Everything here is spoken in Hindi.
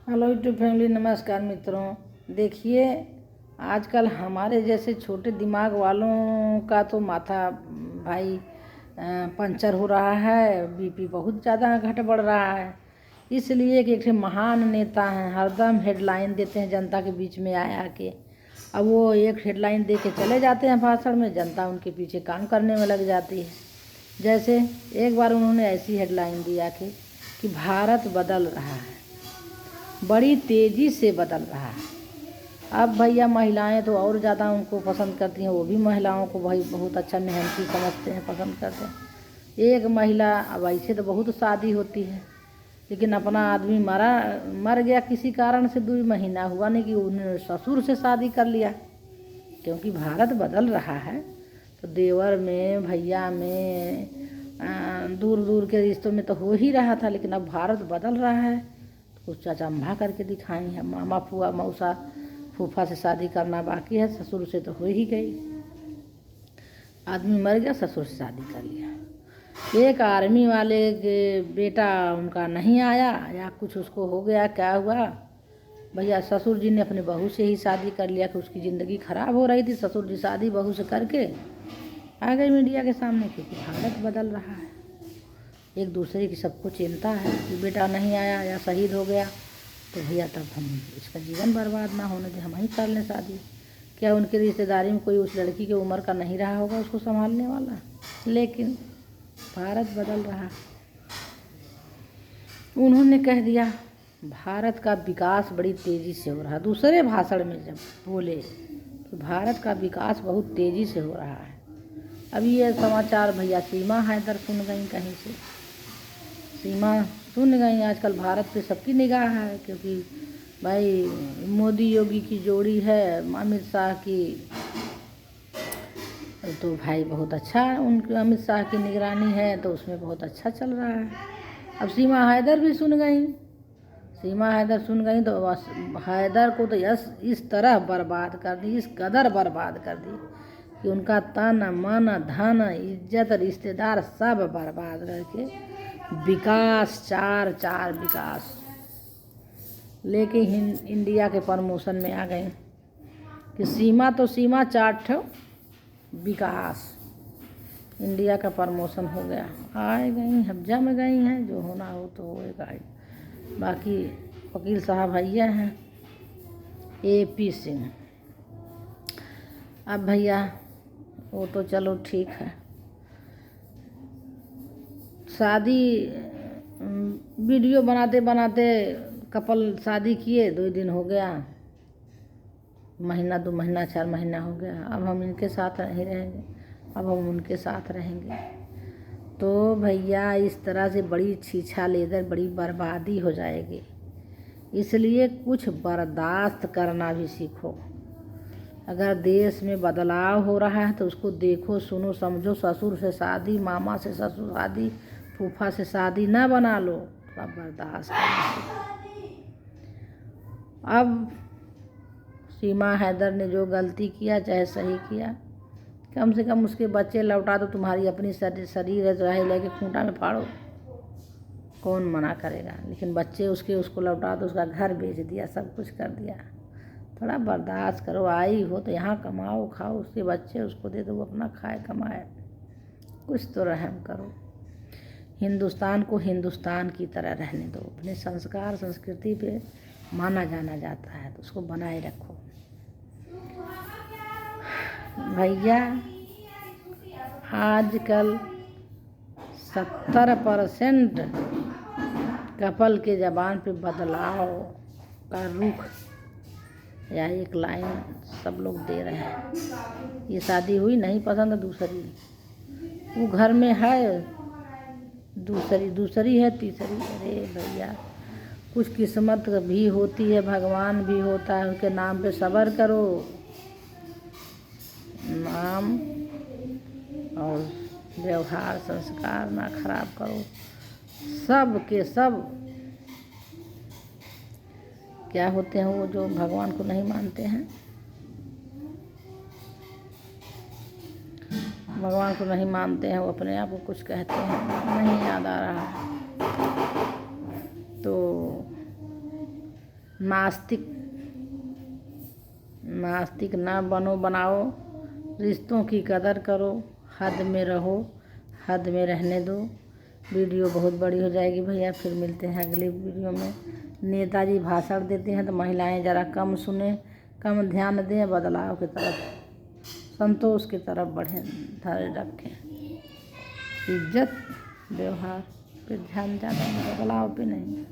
हेलो यूट्यूब फैमिली, नमस्कार मित्रों। देखिए, आजकल हमारे जैसे छोटे दिमाग वालों का तो माथा भाई पंचर हो रहा है। बीपी बहुत ज़्यादा घट बढ़ रहा है। इसलिए कि एक महान नेता हैं, हरदम हेडलाइन देते हैं जनता के बीच में आया के। अब वो एक हेडलाइन दे के चले जाते हैं भाषण में, जनता उनके पीछे काम करने में लग जाती है। जैसे एक बार उन्होंने ऐसी हेडलाइन दिया कि भारत बदल रहा है, बड़ी तेज़ी से बदल रहा है। अब भैया महिलाएं तो और ज़्यादा उनको पसंद करती हैं। वो भी महिलाओं को भाई बहुत अच्छा मेहनती समझते हैं, पसंद करते हैं। एक महिला, अब ऐसे तो बहुत शादी होती है, लेकिन अपना आदमी मर गया किसी कारण से, 2 महीना हुआ नहीं कि उन्होंने ससुर से शादी कर लिया। क्योंकि भारत बदल रहा है तो देवर में, भैया में, दूर दूर के रिश्तों में तो हो ही रहा था, लेकिन अब भारत बदल रहा है तो कुछ अचंभा करके दिखाई है। मामा, फुआ, मौसा, फूफा से शादी करना बाकी है, ससुर से तो हो ही गई। आदमी मर गया, ससुर से शादी कर लिया। एक आर्मी वाले के बेटा उनका नहीं आया या कुछ उसको हो गया, क्या हुआ भैया, ससुर जी ने अपने बहू से ही शादी कर लिया कि उसकी ज़िंदगी ख़राब हो रही थी। ससुर जी शादी बहू से करके आ गई मीडिया के सामने, क्योंकि भारत बदल रहा है। एक दूसरे की सबको चिंता है कि बेटा नहीं आया या शहीद हो गया तो भैया तब हम इसका जीवन बर्बाद ना होने दें, हम ही कर लें शादी। क्या उनके रिश्तेदारी में कोई उस लड़की की उम्र का नहीं रहा होगा उसको संभालने वाला? लेकिन भारत बदल रहा। उन्होंने कह दिया भारत का विकास बड़ी तेज़ी से हो रहा। दूसरे भाषण में जब बोले कि भारत का विकास बहुत तेज़ी से हो रहा है। अभी ये समाचार भैया सीमा हैदर सुन गई कहीं से। सीमा सुन गई। आजकल भारत पे सबकी निगाह है, क्योंकि भाई मोदी योगी की जोड़ी है, अमित शाह की, तो भाई बहुत अच्छा उनके अमित शाह की निगरानी है, तो उसमें बहुत अच्छा चल रहा है। अब सीमा हैदर भी सुन गई। सीमा हैदर सुन गई तो बस हैदर को तो इस तरह बर्बाद कर दी, इस कदर बर्बाद कर दी कि उनका तन, मन, धन, इज्जत, रिश्तेदार सब बर्बाद करके विकास, चार विकास लेके इंडिया के प्रमोशन में आ गए कि सीमा तो सीमा, 4 विकास। इंडिया का प्रमोशन हो गया। आए गई, हब्जा में गई हैं, जो होना हो तो होएगा ही। बाकी वकील साहब भैया हैं AP सिंह। अब भैया वो तो चलो ठीक है, शादी वीडियो बनाते बनाते कपल शादी किए, 2 दिन हो गया, महीना, 2 महीना, 4 महीना हो गया। अब हम इनके साथ नहीं रहेंगे, अब हम उनके साथ रहेंगे। तो भैया इस तरह से बड़ी छीछा लेकर बड़ी बर्बादी हो जाएगी। इसलिए कुछ बर्दाश्त करना भी सीखो। अगर देश में बदलाव हो रहा है तो उसको देखो, सुनो, समझो। ससुर से शादी, मामा से ससुर शादी, फूफा से शादी ना बना लो, तो बर्दाश्त करना। अब सीमा हैदर ने जो गलती किया, चाहे सही किया, कम से कम उसके बच्चे लौटा दो। तुम्हारी अपनी शरीर है, चाहे लेके खूंटा में फाड़ो, कौन मना करेगा। लेकिन बच्चे उसको लौटा दो, उसका घर बेच दिया, सब कुछ कर दिया। थोड़ा बर्दाश्त करो। आई हो तो यहाँ कमाओ, खाओ, उसके बच्चे उसको दे दो, वो अपना खाए, कमाए। कुछ तो रहम करो। हिंदुस्तान को हिंदुस्तान की तरह रहने दो। अपने संस्कार, संस्कृति पे माना जाना जाता है तो उसको बनाए रखो। भैया आजकल 70% कपल के ज़बान पे बदलाव का रुख या एक लाइन सब लोग दे रहे हैं। ये शादी हुई, नहीं पसंद, दूसरी, वो घर में है, दूसरी है, तीसरी। अरे भैया, कुछ किस्मत भी होती है, भगवान भी होता है, उनके नाम पे सब्र करो। नाम और व्यवहार, संस्कार ना खराब करो। सब के सब क्या होते हैं वो जो भगवान को नहीं मानते हैं, भगवान को नहीं मानते हैं, वो अपने आप को कुछ कहते हैं, नहीं याद आ रहा है। तो नास्तिक नास्तिक ना बनो, बनाओ, रिश्तों की कदर करो, हद में रहो, हद में रहने दो। वीडियो बहुत बड़ी हो जाएगी भैया, फिर मिलते हैं अगली वीडियो में। नेताजी भाषण देते हैं तो महिलाएं ज़रा कम सुने, कम ध्यान दें, बदलाव की तरफ, संतोष की तरफ बढ़ें, धैर्य रखें, इज्जत व्यवहार पे ध्यान, ज़्यादा बदलाव पे नहीं।